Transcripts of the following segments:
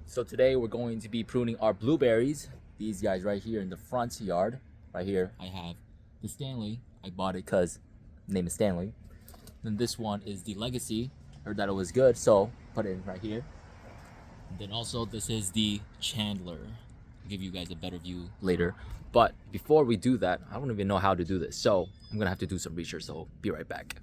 So today we're going to be pruning our blueberries. These guys right here in the front yard. Right here I have the Stanley. I bought it because name is Stanley. Then this one is the Legacy. Heard that it was good, so put it in right here. And then also this is the Chandler. I'll give you guys a better view later. But before we do that, I don't even know how to do this. So I'm gonna have to do some research, so be right back.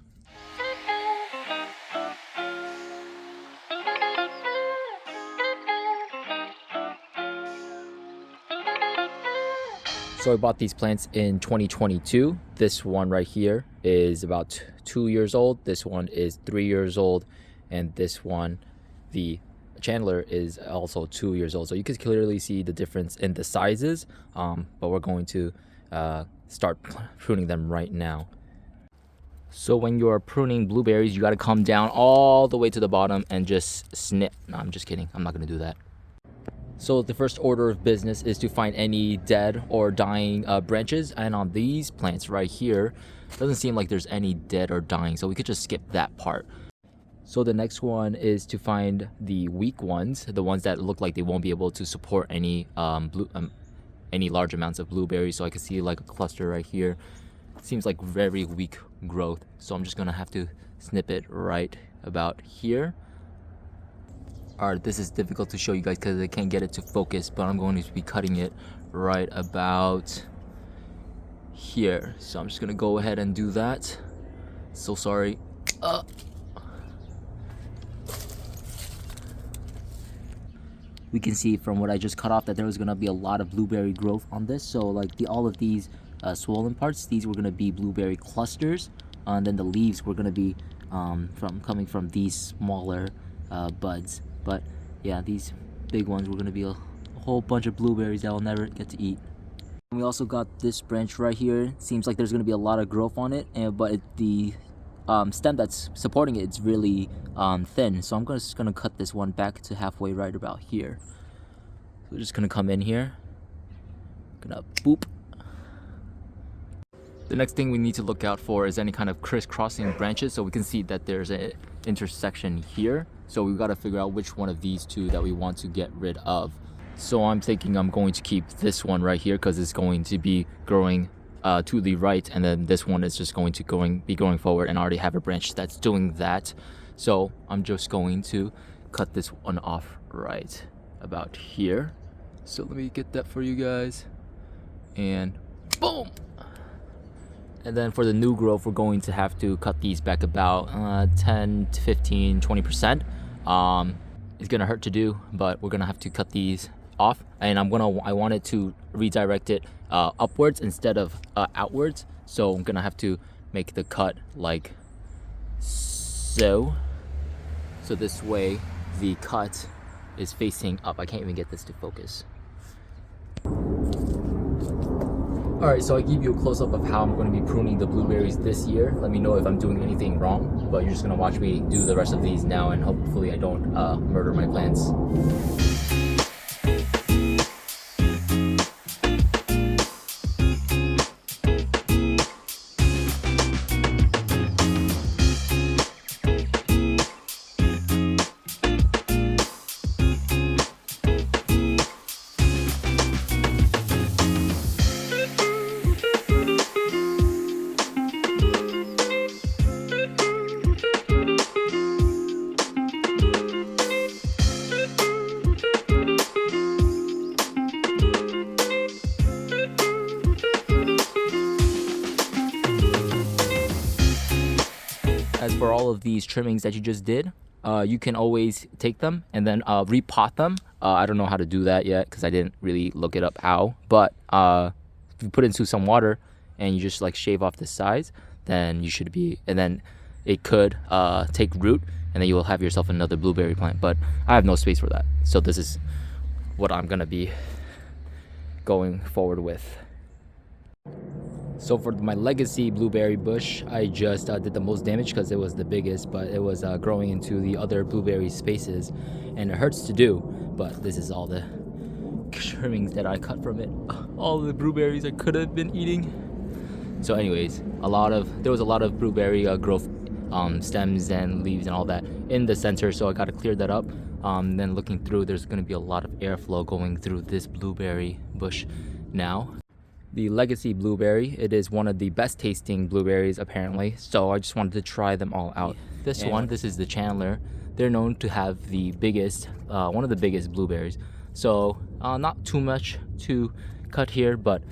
So I bought these plants in 2022. This one right here is about 2 years old. This one is 3 years old. And this one, the Chandler, is also 2 years old. So you can clearly see the difference in the sizes. But we're going to start pruning them right now. So when you're pruning blueberries, you got to come down all the way to the bottom and just snip. No, I'm just kidding. I'm not going to do that. So the first order of business is to find any dead or dying branches, and on these plants right here, it doesn't seem like there's any dead or dying, so we could just skip that part. So the next one is to find the weak ones, the ones that look like they won't be able to support any large amounts of blueberries. So I can see like a cluster right here. Seems like very weak growth, so I'm just gonna have to snip it right about here. Alright, this is difficult to show you guys because I can't get it to focus, but I'm going to be cutting it right about here. So I'm just gonna go ahead and do that. So sorry. We can see from what I just cut off that there was gonna be a lot of blueberry growth on this. So like all of these swollen parts, these were gonna be blueberry clusters, and then the leaves were gonna be coming from these smaller buds. But yeah, these big ones were gonna be a whole bunch of blueberries that I'll never get to eat. And we also got this branch right here. Seems like there's gonna be a lot of growth on it, but the stem that's supporting it's really thin. So I'm just gonna cut this one back to halfway right about here. So we're just gonna come in here, gonna boop. The next thing we need to look out for is any kind of crisscrossing branches. So we can see that there's an intersection here. So we've got to figure out which one of these two that we want to get rid of. So I'm thinking I'm going to keep this one right here because it's going to be growing to the right, and then this one is just going to be going forward, and I already have a branch that's doing that. So I'm just going to cut this one off right about here. So let me get that for you guys, and boom. And then for the new growth, we're going to have to cut these back about 10 to 15, 20%. It's gonna hurt to do, but we're gonna have to cut these off. And I want it to redirect it upwards instead of outwards. So I'm gonna have to make the cut like so. So this way the cut is facing up. I can't even get this to focus. Alright, so I give you a close-up of how I'm going to be pruning the blueberries this year. Let me know if I'm doing anything wrong, but you're just going to watch me do the rest of these now, and hopefully I don't murder my plants. As for all of these trimmings that you just did, you can always take them and then repot them. I don't know how to do that yet because I didn't really look it up how. But if you put it into some water and you just like shave off the sides, then you should be, and then it could take root, and then you will have yourself another blueberry plant. But I have no space for that, so this is what I'm gonna be going forward with. So for my Legacy blueberry bush, I just did the most damage because it was the biggest, but it was growing into the other blueberry spaces, and it hurts to do, but this is all the trimmings that I cut from it. All the blueberries I could have been eating. So anyways, there was a lot of blueberry growth stems and leaves and all that in the center, so I got to clear that up. Then looking through, there's going to be a lot of airflow going through this blueberry bush now. The Legacy blueberry, it is one of the best tasting blueberries apparently, so I just wanted to try them all out. This one, this is the Chandler. They're known to have the biggest, one of the biggest blueberries, so not too much to cut here, but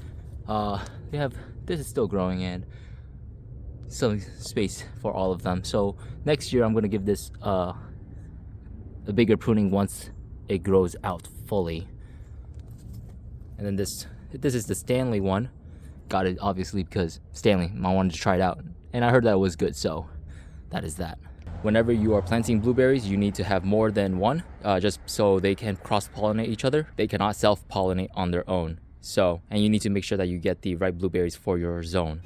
they have, this is still growing and some space for all of them. So next year I'm going to give this a bigger pruning once it grows out fully. And then this is the Stanley one. Got it obviously because Stanley, I wanted to try it out and I heard that it was good, so that is that. Whenever you are planting blueberries, you need to have more than one, just so they can cross-pollinate each other. They cannot self-pollinate on their own. So, and you need to make sure that you get the right blueberries for your zone.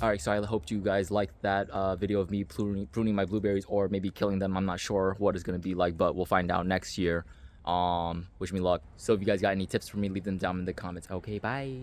Alright, so I hope you guys liked that video of me pruning my blueberries, or maybe killing them. I'm not sure what it's going to be like, but we'll find out next year. Wish me luck. So if you guys got any tips for me, leave them down in the comments. Okay, bye.